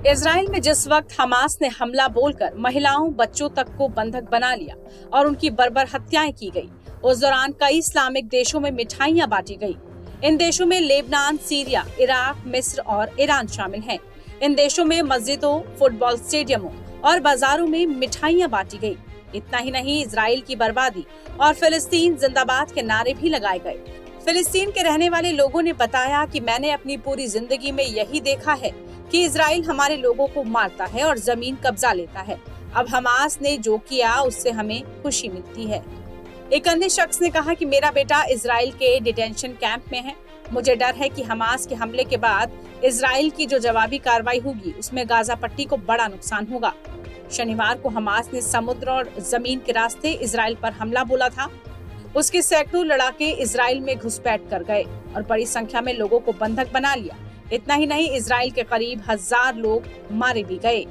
Israel में जिस वक्त हमास ने हमला बोलकर महिलाओं बच्चों तक को बंधक बना लिया और उनकी बर्बर हत्याएं की गई, उस दौरान कई इस्लामिक देशों में मिठाइयां बांटी गई। इन देशों में लेबनान, सीरिया, इराक, मिस्र और ईरान शामिल हैं। इन देशों में मस्जिदों, फुटबॉल स्टेडियमों और बाजारों में मिठाइयां बांटी गई। इतना ही नहीं, इजराइल की बर्बादी और फिलिस्तीन जिंदाबाद के नारे भी लगाए गए। फिलिस्तीन के रहने वाले लोगों ने बताया कि मैंने अपनी पूरी जिंदगी में यही देखा है कि इजराइल हमारे लोगों को मारता है और जमीन कब्जा लेता है। अब हमास ने जो किया उससे हमें खुशी मिलती है। एक अन्य शख्स ने कहा कि मेरा बेटा इजराइल के डिटेंशन कैंप में है। मुझे डर है कि हमास के हमले के बाद इजराइल की जो जवाबी कार्रवाई होगी उसमें गाजा पट्टी को बड़ा नुकसान होगा। शनिवार को हमास ने समुद्र और जमीन के रास्ते इजराइल पर हमला बोला था। उसके सैकड़ों लड़ाके इजराइल में घुसपैठ कर गए और बड़ी संख्या में लोगों को बंधक बना लिया। इतना ही नहीं, इजराइल के करीब 1000 लोग मारे भी गए।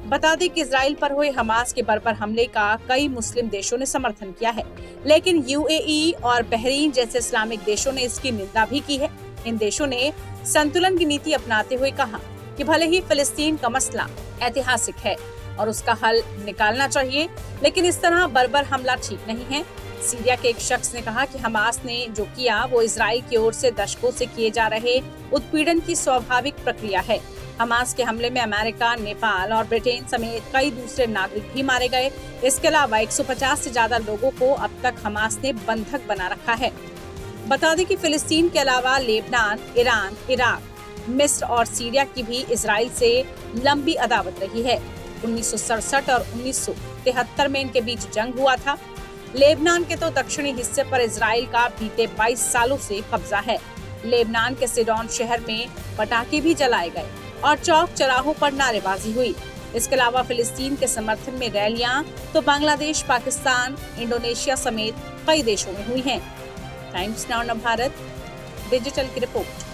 बता दें कि इजराइल पर हुए हमास के बर्बर हमले का कई मुस्लिम देशों ने समर्थन किया है, लेकिन यूएई और बहरीन जैसे इस्लामिक देशों ने इसकी निंदा भी की है। इन देशों ने संतुलन की नीति अपनाते हुए कहा कि भले ही फिलिस्तीन का मसला ऐतिहासिक है और उसका हल निकालना चाहिए, लेकिन इस तरह बर्बर हमला ठीक नहीं है। सीरिया के एक शख्स ने कहा कि हमास ने जो किया वो इजराइल की ओर से दशकों से किए जा रहे उत्पीड़न की स्वाभाविक प्रक्रिया है। हमास के हमले में अमेरिका, नेपाल और ब्रिटेन समेत कई दूसरे नागरिक भी मारे गए। इसके अलावा 150 से ज्यादा लोगों को अब तक हमास ने बंधक बना रखा है। बता दें कि फिलिस्तीन के अलावा लेबनान, ईरान, इराक, मिस्र और सीरिया की भी इजराइल से लंबी अदावत रही है। 1967 और 1973 में इनके बीच जंग हुआ था। लेबनान के तो दक्षिणी हिस्से पर इजराइल का बीते 22 सालों से कब्जा है। लेबनान के सिडोन शहर में पटाखे भी जलाए गए और चौक चौराहों पर नारेबाजी हुई। इसके अलावा फिलिस्तीन के समर्थन में रैलियां तो बांग्लादेश, पाकिस्तान, इंडोनेशिया समेत कई देशों में हुई हैं। टाइम्स नाउ भारत डिजिटल की रिपोर्ट।